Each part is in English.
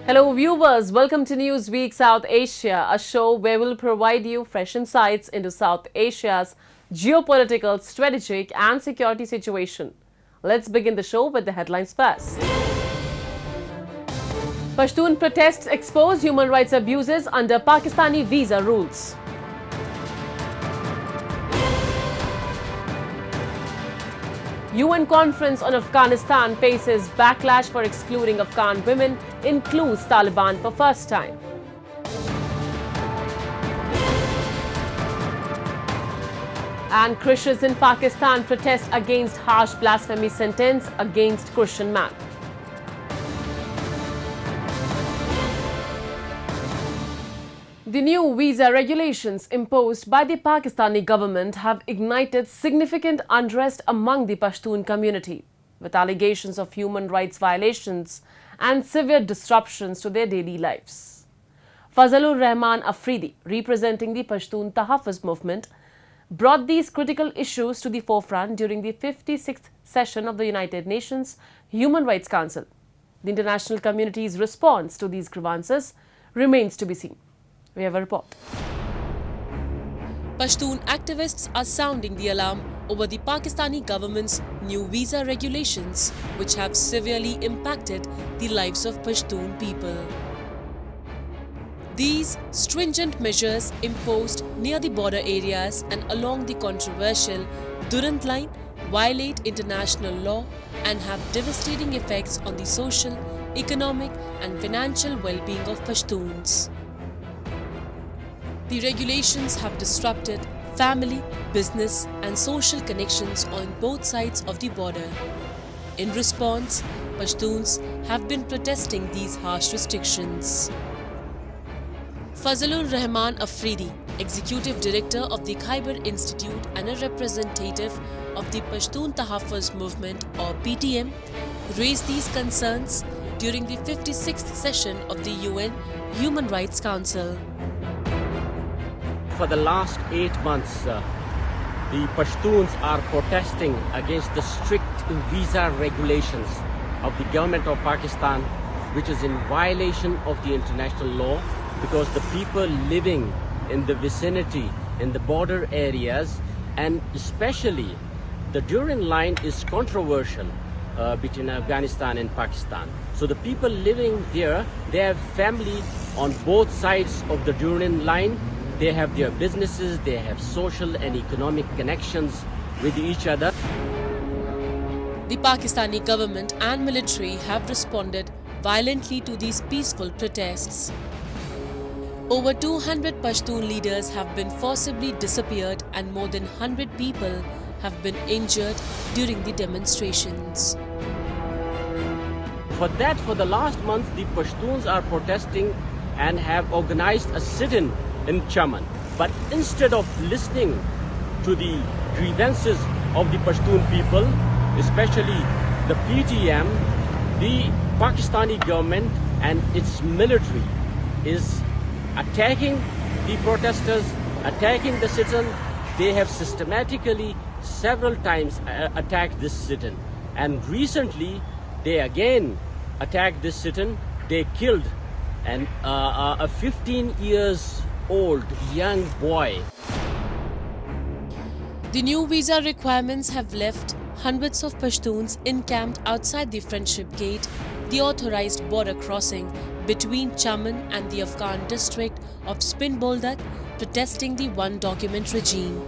Hello viewers, welcome to Newsweek South Asia, a show where we'll provide you fresh insights into South Asia's geopolitical, strategic and security situation. Let's begin the show with the headlines first. Pashtun protests expose human rights abuses under Pakistani visa rules. UN conference on Afghanistan faces backlash for excluding Afghan women, includes Taliban for first time. And Christians in Pakistan protest against harsh blasphemy sentence against Christian man. The new visa regulations imposed by the Pakistani government have ignited significant unrest among the Pashtun community, with allegations of human rights violations and severe disruptions to their daily lives. Fazal-Ur-Rehman Afridi, representing the Pashtun Tahafuz Movement, brought these critical issues to the forefront during the 56th session of the United Nations Human Rights Council. The international community's response to these grievances remains to be seen. We have a report. Pashtun activists are sounding the alarm over the Pakistani government's new visa regulations, which have severely impacted the lives of Pashtun people. These stringent measures imposed near the border areas and along the controversial Durand line violate international law and have devastating effects on the social, economic and financial well-being of Pashtuns. The regulations have disrupted family, business and social connections on both sides of the border. In response, Pashtuns have been protesting these harsh restrictions. Fazal-Ur-Rehman Afridi, Executive Director of the Khyber Institute and a representative of the Pashtun Tahafuz Movement or PTM, raised these concerns during the 56th session of the UN Human Rights Council. For the last 8 months, the Pashtuns are protesting against the strict visa regulations of the government of Pakistan, which is in violation of the international law, because the people living in the vicinity, in the border areas, and especially the Durand line is controversial between Afghanistan and Pakistan. So the people living there, they have family on both sides of the Durand line. They have their businesses, they have social and economic connections with each other. The Pakistani government and military have responded violently to these peaceful protests. Over 200 Pashtun leaders have been forcibly disappeared and more than 100 people have been injured during the demonstrations. For that, for the last month, the Pashtuns are protesting and have organized a sit-in in Chaman. But instead of listening to the grievances of the Pashtun people, especially the PTM, the Pakistani government and its military is attacking the protesters, attacking the sit-in. They have systematically several times attacked this sit-in. And recently, they again attacked this sit-in. They killed a 15 years old young boy. The new visa requirements have left hundreds of Pashtuns encamped outside the Friendship Gate, the authorized border crossing between Chaman and the Afghan district of Spin Boldak, protesting the one-document regime.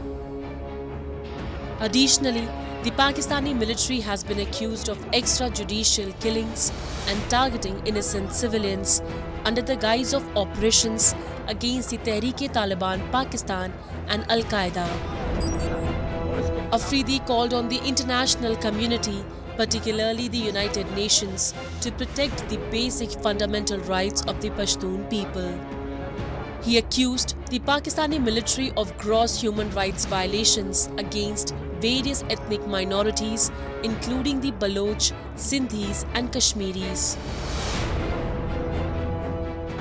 Additionally, the Pakistani military has been accused of extrajudicial killings and targeting innocent civilians under the guise of operations against the Tehreek-e-Taliban Pakistan and Al-Qaeda. Afridi called on the international community, particularly the United Nations, to protect the basic fundamental rights of the Pashtun people. He accused the Pakistani military of gross human rights violations against various ethnic minorities, including the Baloch, Sindhis and Kashmiris.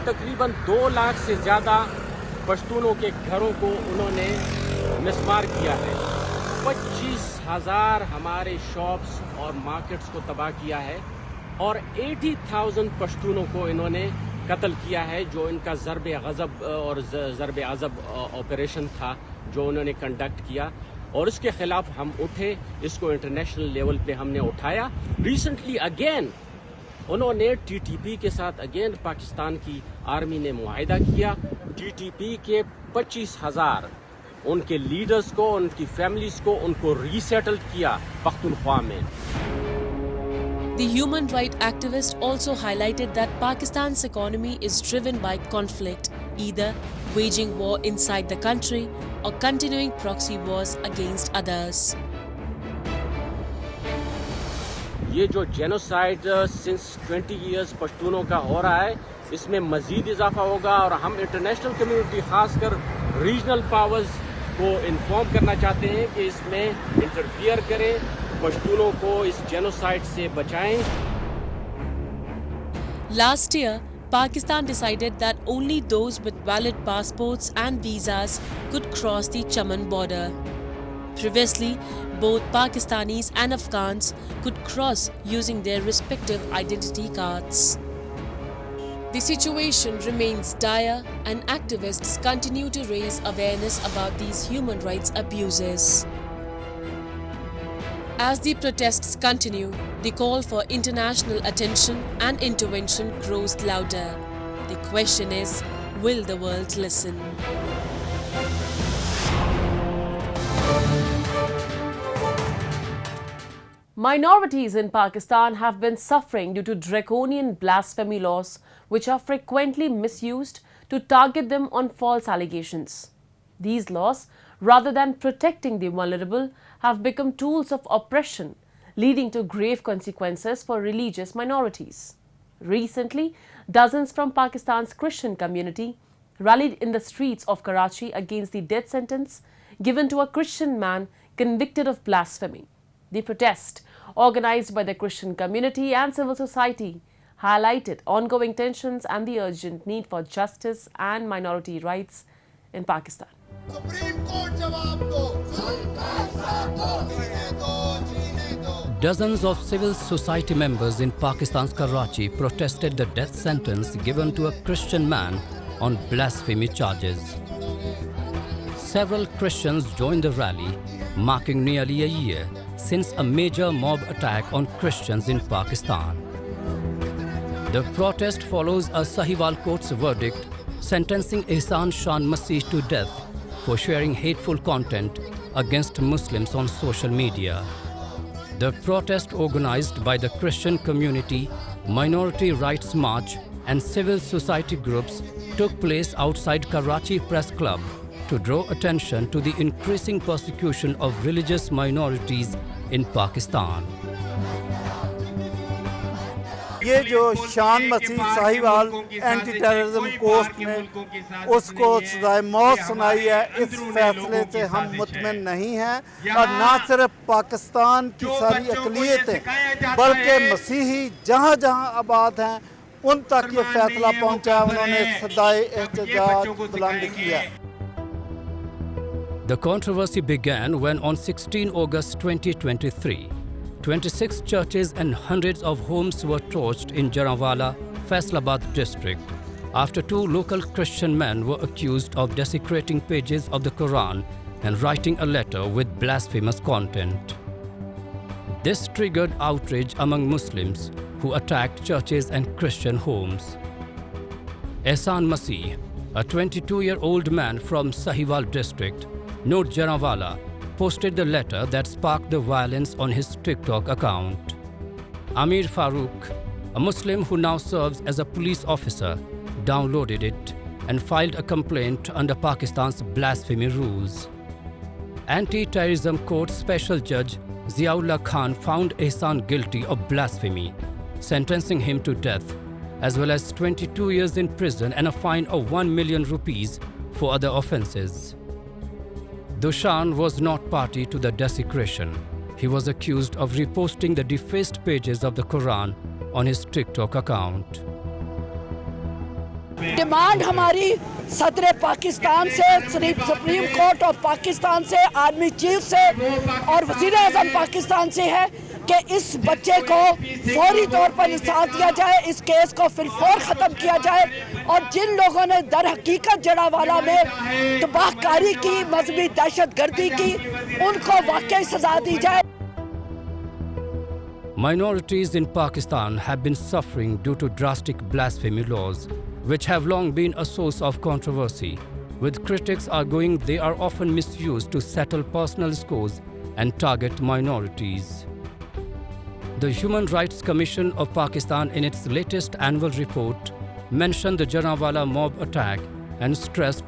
तकरीबन 2 लाख से ज़्यादा पश्तूनों के घरों को उन्होंने मिसमार किया है। 25,000 हमारे शॉप्स और मार्केट्स को तबाह किया है और 80,000 पश्तूनों को इन्होंने कत्ल किया है, जो इनका ज़र्ब-ए-ग़ज़ब और ज़र्ब-ए-अज़ब ऑपरेशन था जो उन्होंने कंडक्ट किया, और इसके खिलाफ हम उठे, इसको इंटरनेशनल लेवल पे हमने उठाया। रिसेंटली अगेन उन्होंने टीटीपी के साथ अगेन पाकिस्तान की आर्मी ने मुआहिदा किया। टीटीपी के 25,000 उनके लीडर्स को, उनकी फैमिलीज को, उनको रीसेटल किया पख्तूनख्वा में। The human rights activist also highlighted that Pakistan's economy is driven by conflict, either waging war inside the country or continuing proxy wars against others. ये जो जेनोसाइड सिंस 20 इयर्स पश्तूनों का हो रहा है, इसमें मजीद इजाफा होगा, और हम इंटरनेशनल कम्युनिटी खासकर रीजनल पावर्स को इन्फॉर्म करना चाहते हैं कि इसमें इंटरफियर करें, पश्तूनों को इस जेनोसाइड से बचाएं। Last year, Pakistan decided that only those with valid passports and visas could cross the Chaman border. Previously, both Pakistanis and Afghans could cross using their respective identity cards. The situation remains dire, and activists continue to raise awareness about these human rights abuses. As the protests continue, the call for international attention and intervention grows louder. The question is, will the world listen? Minorities in Pakistan have been suffering due to draconian blasphemy laws, which are frequently misused to target them on false allegations. These laws, rather than protecting the vulnerable, have become tools of oppression, leading to grave consequences for religious minorities. Recently, dozens from Pakistan's Christian community rallied in the streets of Karachi against the death sentence given to a Christian man convicted of blasphemy. The protest, organized by the Christian community and civil society, highlighted ongoing tensions and the urgent need for justice and minority rights in Pakistan. Dozens of civil society members in Pakistan's Karachi protested the death sentence given to a Christian man on blasphemy charges. Several Christians joined the rally, marking nearly a year since a major mob attack on Christians in Pakistan. The protest follows a Sahiwal court's verdict sentencing Ehsan Shan Masih to death for sharing hateful content against Muslims on social media. The protest, organized by the Christian community, minority rights march and civil society groups, took place outside Karachi Press Club to draw attention to the increasing persecution of religious minorities in Pakistan. ये जो शान मसीह Sahiwal anti terrorism court ने उसको सजाए मौत सुनाई है, इस फैसले से हम मुतमिन नहीं हैं, और ना सिर्फ पाकिस्तान की सारी अक़लियतें बल्कि मसीही जहाँ जहाँ आबाद हैं उन तक ये फैसला पहुँचा। उन्होंने सदाए एहतजाज बुलंद किया। The controversy began when on 16 August 2023, 26 churches and hundreds of homes were torched in Jaranwala, Faisalabad district, after two local Christian men were accused of desecrating pages of the Quran and writing a letter with blasphemous content. This triggered outrage among Muslims who attacked churches and Christian homes. Ehsan Masih, a 22-year-old man from Sahiwal district, Note Jaranwala, posted the letter that sparked the violence on his TikTok account. Amir Farooq, a Muslim who now serves as a police officer, downloaded it and filed a complaint under Pakistan's blasphemy rules. Anti-Terrorism Court Special Judge Ziaullah Khan found Ehsan guilty of blasphemy, sentencing him to death, as well as 22 years in prison and a fine of 1 million rupees for other offences. Dushan was not party to the desecration. He was accused of reposting the defaced pages of the Quran on his TikTok account. Demand हमारी सदर पाकिस्तान से, supreme court of Pakistan से, army chief से और वज़ीर-ए-आज़म पाकिस्तान से है कि इस बच्चे को फौरी तौर पर इंसाफ दिया जाए, इस केस को फिलफौर ख़त्म किया जाए और जिन लोगों ने दर हकीकत जरावाला में तबाहकारी की, मजहबी दहशतगर्दी की, उनको वाकई सजा दी जाए। Minorities in Pakistan have been suffering due to drastic blasphemy laws, which have long been a source of controversy. With critics arguing they are often misused to settle personal scores and target minorities. The Human Rights Commission of Pakistan in its latest annual report mentioned the Jallianwala mob attack and stressed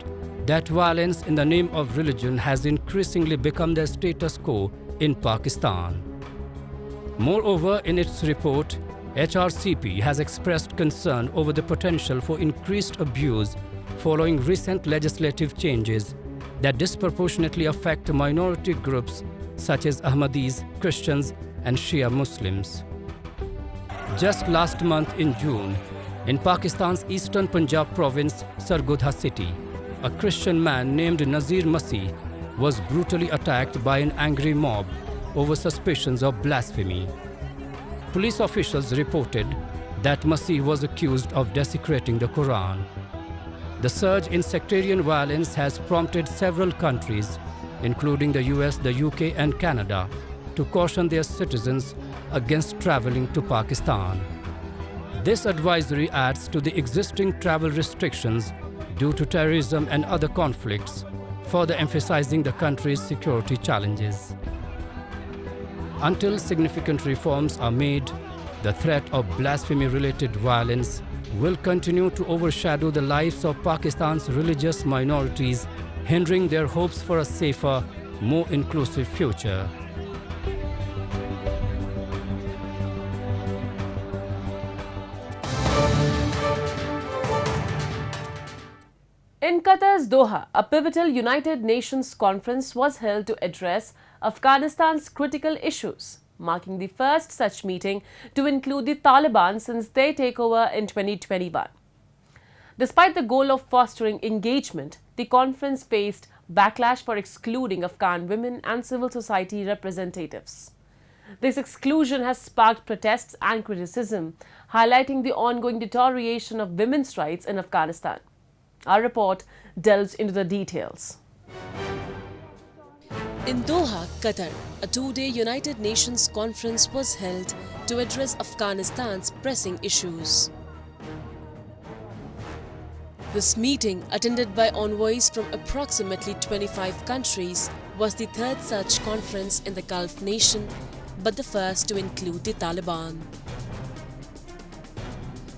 that violence in the name of religion has increasingly become the status quo in Pakistan. Moreover, in its report, HRCP has expressed concern over the potential for increased abuse following recent legislative changes that disproportionately affect minority groups such as Ahmadis, Christians, and Shia Muslims. Just last month in June, in Pakistan's eastern Punjab province, Sargodha city, a Christian man named Nazir Masih was brutally attacked by an angry mob over suspicions of blasphemy. Police officials reported that Masih was accused of desecrating the Quran. The surge in sectarian violence has prompted several countries, including the US, the UK, and Canada, to caution their citizens against traveling to Pakistan. This advisory adds to the existing travel restrictions due to terrorism and other conflicts, further emphasizing the country's security challenges. Until significant reforms are made, the threat of blasphemy-related violence will continue to overshadow the lives of Pakistan's religious minorities, hindering their hopes for a safer, more inclusive future. In Qatar's Doha, a pivotal United Nations conference was held to address Afghanistan's critical issues, marking the first such meeting to include the Taliban since their takeover in 2021. Despite the goal of fostering engagement, the conference faced backlash for excluding Afghan women and civil society representatives. This exclusion has sparked protests and criticism, highlighting the ongoing deterioration of women's rights in Afghanistan. Our report delves into the details. In Doha, Qatar, a two-day United Nations conference was held to address Afghanistan's pressing issues. This meeting, attended by envoys from approximately 25 countries, was the third such conference in the Gulf nation, but the first to include the Taliban.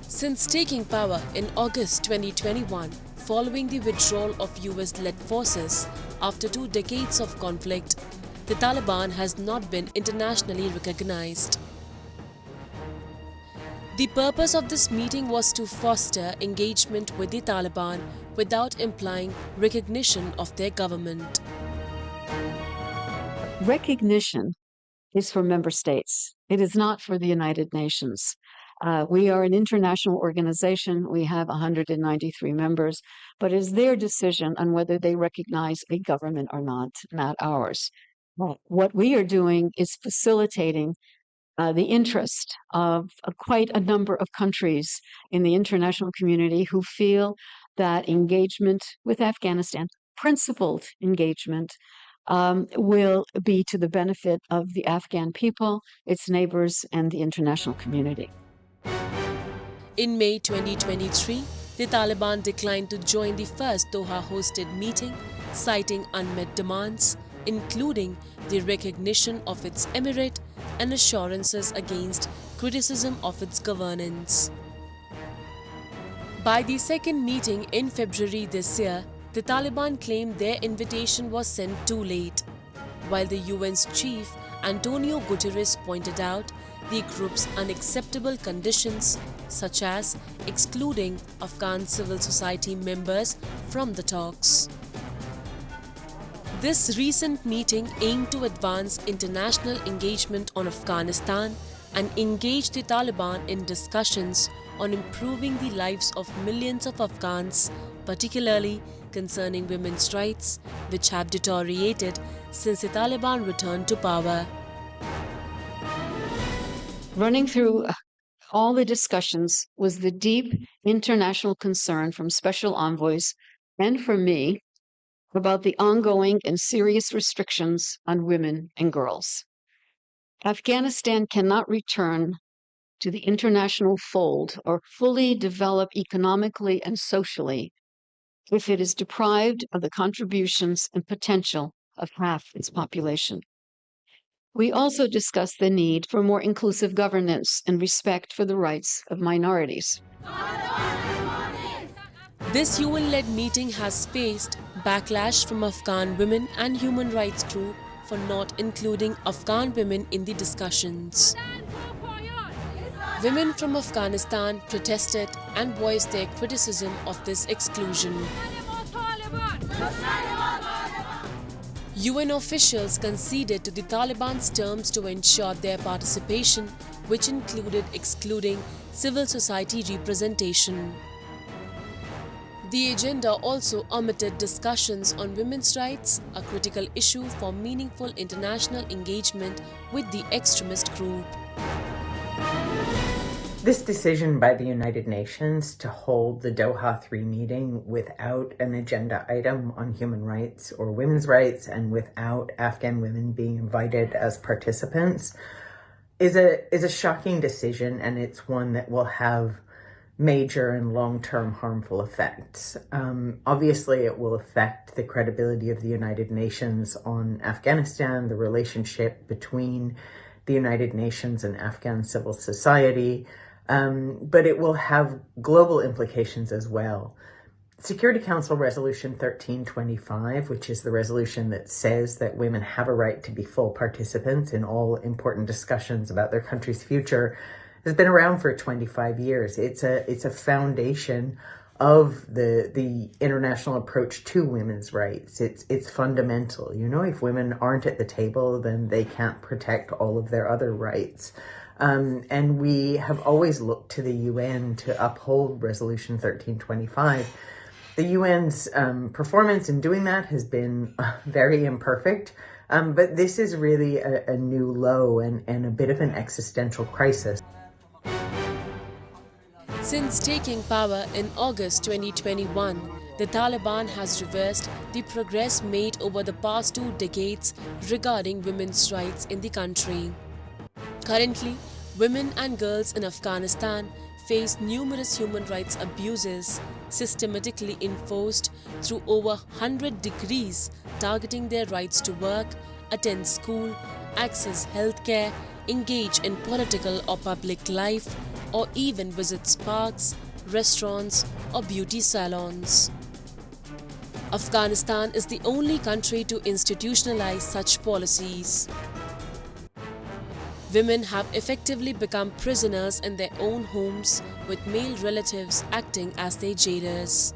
Since taking power in August 2021, following the withdrawal of US-led forces after 2 decades of conflict, the Taliban has not been internationally recognized. The purpose of this meeting was to foster engagement with the Taliban without implying recognition of their government. Recognition is for member states. It is not for the United Nations. We are an international organization. We have 193 members, but it is their decision on whether they recognize a government or not ours. What we are doing is facilitating the interest of quite a number of countries in the international community who feel that engagement with Afghanistan, principled engagement, will be to the benefit of the Afghan people, its neighbors, and the international community. In May 2023, the Taliban declined to join the first Doha-hosted meeting, citing unmet demands, including the recognition of its emirate and assurances against criticism of its governance. By the second meeting in February this year, the Taliban claimed their invitation was sent too late, while the UN's chief, Antonio Guterres, pointed out the group's unacceptable conditions, such as excluding Afghan civil society members from the talks. This recent meeting aimed to advance international engagement on Afghanistan and engage the Taliban in discussions on improving the lives of millions of Afghans, particularly concerning women's rights, which have deteriorated since the Taliban returned to power. Running through all the discussions was the deep international concern from special envoys and from me about the ongoing and serious restrictions on women and girls. Afghanistan cannot return to the international fold or fully develop economically and socially if it is deprived of the contributions and potential of half its population. We also discussed the need for more inclusive governance and respect for the rights of minorities. This UN-led meeting has faced backlash from Afghan women and human rights groups for not including Afghan women in the discussions. Women from Afghanistan protested and voiced their criticism of this exclusion. UN officials conceded to the Taliban's terms to ensure their participation, which included excluding civil society representation. The agenda also omitted discussions on women's rights, a critical issue for meaningful international engagement with the extremist group. This decision by the United Nations to hold the Doha 3 meeting without an agenda item on human rights or women's rights and without Afghan women being invited as participants is a shocking decision, and it's one that will have major and long-term harmful effects. Obviously, it will affect the credibility of the United Nations on Afghanistan, the relationship between the United Nations and Afghan civil society, but it will have global implications as well. Security Council Resolution 1325, which is the resolution that says that women have a right to be full participants in all important discussions about their country's future, has been around for 25 years. It's a foundation of the international approach to women's rights. It's fundamental. You know, if women aren't at the table, then they can't protect all of their other rights. And we have always looked to the UN to uphold Resolution 1325. The UN's performance in doing that has been very imperfect, but this is really a new low and a bit of an existential crisis. Since taking power in August 2021, the Taliban has reversed the progress made over the past 2 decades regarding women's rights in the country. Currently, women and girls in Afghanistan face numerous human rights abuses systematically enforced through over 100 decrees targeting their rights to work, attend school, access healthcare, engage in political or public life, or even visit parks, restaurants, or beauty salons. Afghanistan is the only country to institutionalize such policies. Women have effectively become prisoners in their own homes, with male relatives acting as their jailers.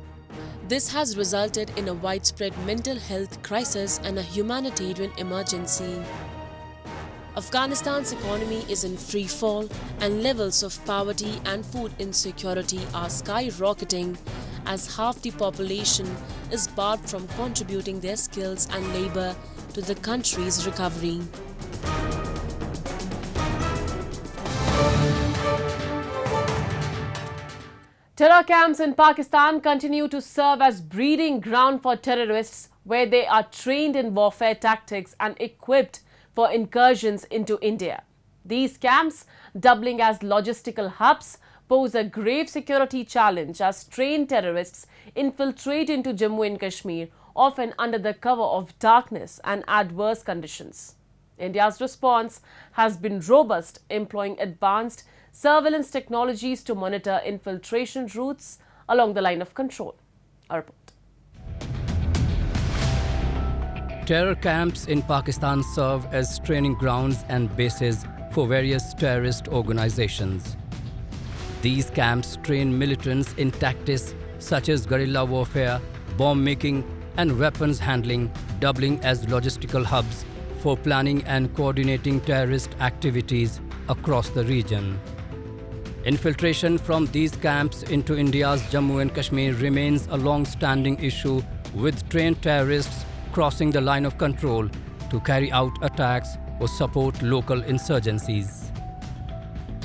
This has resulted in a widespread mental health crisis and a humanitarian emergency. Afghanistan's economy is in free fall, and levels of poverty and food insecurity are skyrocketing as half the population is barred from contributing their skills and labor to the country's recovery. Terror camps in Pakistan continue to serve as breeding ground for terrorists, where they are trained in warfare tactics and equipped for incursions into India. These camps, doubling as logistical hubs, pose a grave security challenge as trained terrorists infiltrate into Jammu and Kashmir, often under the cover of darkness and adverse conditions. India's response has been robust, employing advanced surveillance technologies to monitor infiltration routes along the line of control. A report. Terror camps in Pakistan serve as training grounds and bases for various terrorist organizations. These camps train militants in tactics such as guerrilla warfare, bomb making, and weapons handling, doubling as logistical hubs for planning and coordinating terrorist activities across the region. Infiltration from these camps into India's Jammu and Kashmir remains a long-standing issue, with trained terrorists crossing the line of control to carry out attacks or support local insurgencies.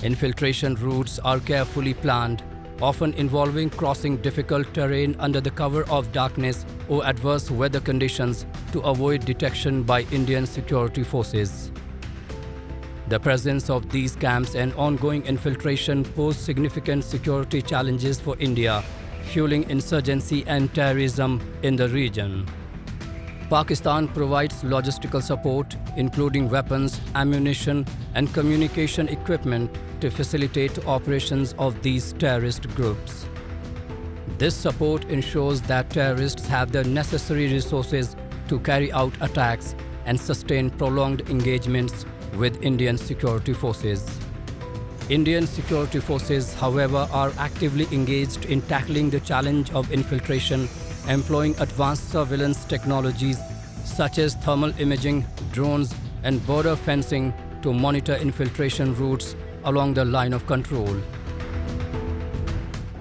Infiltration routes are carefully planned, often involving crossing difficult terrain under the cover of darkness or adverse weather conditions to avoid detection by Indian security forces. The presence of these camps and ongoing infiltration pose significant security challenges for India, fueling insurgency and terrorism in the region. Pakistan provides logistical support, including weapons, ammunition, and communication equipment to facilitate operations of these terrorist groups. This support ensures that terrorists have the necessary resources to carry out attacks and sustain prolonged engagements with Indian security forces. Indian security forces, however, are actively engaged in tackling the challenge of infiltration, employing advanced surveillance technologies such as thermal imaging, drones, and border fencing to monitor infiltration routes along the line of control.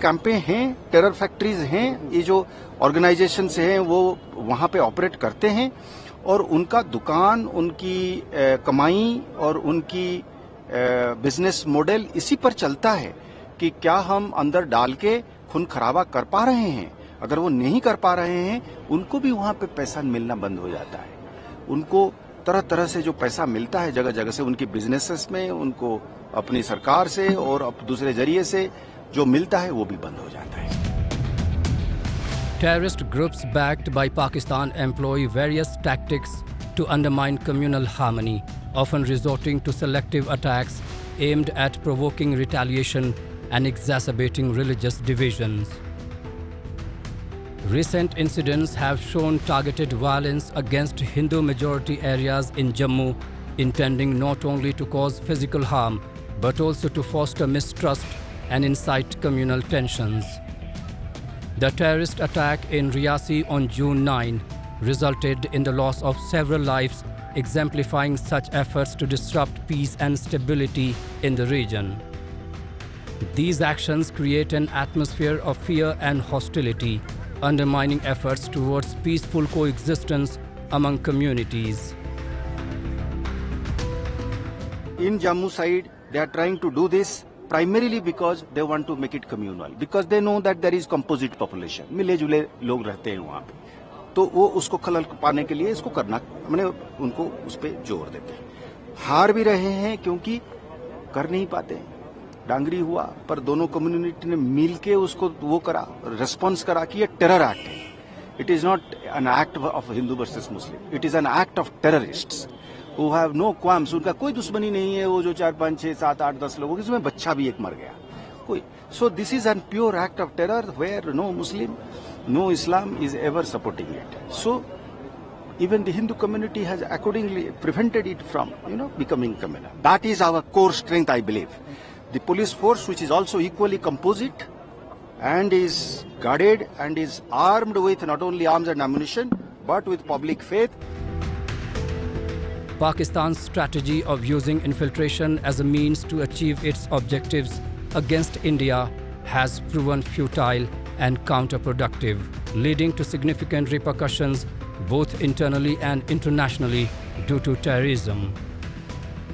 कैंपें हैं, terror factories हैं, ये जो organisation से हैं वो वहां पे operate करते हैं और उनका दुकान, उनकी कमाई और उनकी बिजनेस मॉडल इसी पर चलता है कि क्या हम अंदर डाल के खून खराबा कर पा रहे हैं। अगर वो नहीं कर पा रहे हैं, उनको भी वहां पे पैसा मिलना बंद हो जाता है। उनको तरह तरह से जो पैसा मिलता है जगह जगह से, उनकी बिजनेसेस में, उनको अपनी सरकार से और दूसरे जरिए से जो मिलता है वो भी बंद हो जाता है। Terrorist groups backed by Pakistan employ various tactics to undermine communal harmony, often resorting to selective attacks aimed at provoking retaliation and exacerbating religious divisions. Recent incidents have shown targeted violence against Hindu-majority areas in Jammu, intending not only to cause physical harm, but also to foster mistrust and incite communal tensions. The terrorist attack in Riyasi on June 9 resulted in the loss of several lives, exemplifying such efforts to disrupt peace and stability in the region. These actions create an atmosphere of fear and hostility, undermining efforts towards peaceful coexistence among communities. In Jammu side, they are trying to do this primarily because they want to make it communal, because they know that there is composite population, मिले जुले लोग रहते हैं वहाँ पे, तो वो उसको खलल पाने के लिए इसको करना, मैंने उनको उस पे जोर देते हैं। हार भी रहे हैं क्योंकि कर नहीं पाते। डांगरी हुआ पर दोनों कम्युनिटी ने मिल के उसको वो करा, रेस्पॉन्स करा कि ये टेरर एक्ट है। It is not an act of Hindu versus Muslim, it is an act of terrorists who have no qualms, उनका कोई दुश्मनी नहीं है। वो जो 4, 5, 6, 7, 8, 10 लोगों, इसमें बच्चा भी एक मर गया कोई। So this is an pure act of terror where no Muslim, no Islam is ever supporting it. So even the Hindu community has accordingly prevented it from, becoming communal. That is our core strength, I believe. The police force, which is also equally composite and is guarded and is armed with not only arms and ammunition, but with public faith. Pakistan's strategy of using infiltration as a means to achieve its objectives against India has proven futile and counterproductive, leading to significant repercussions both internally and internationally due to terrorism.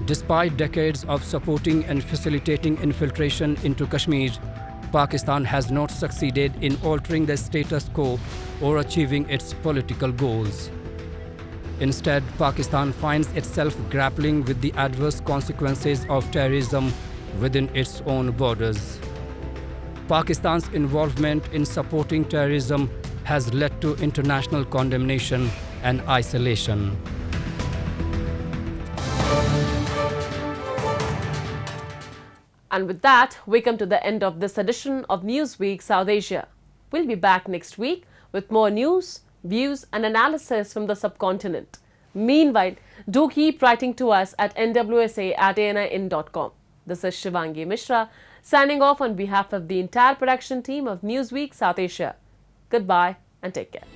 Despite decades of supporting and facilitating infiltration into Kashmir, Pakistan has not succeeded in altering the status quo or achieving its political goals. Instead, Pakistan finds itself grappling with the adverse consequences of terrorism within its own borders. Pakistan's involvement in supporting terrorism has led to international condemnation and isolation. And with that, we come to the end of this edition of Newsweek South Asia. We'll be back next week with more news, views and analysis from the subcontinent. Meanwhile, do keep writing to us at nwsa@anin.com. This is Shivangi Mishra signing off on behalf of the entire production team of Newsweek South Asia. Goodbye and take care.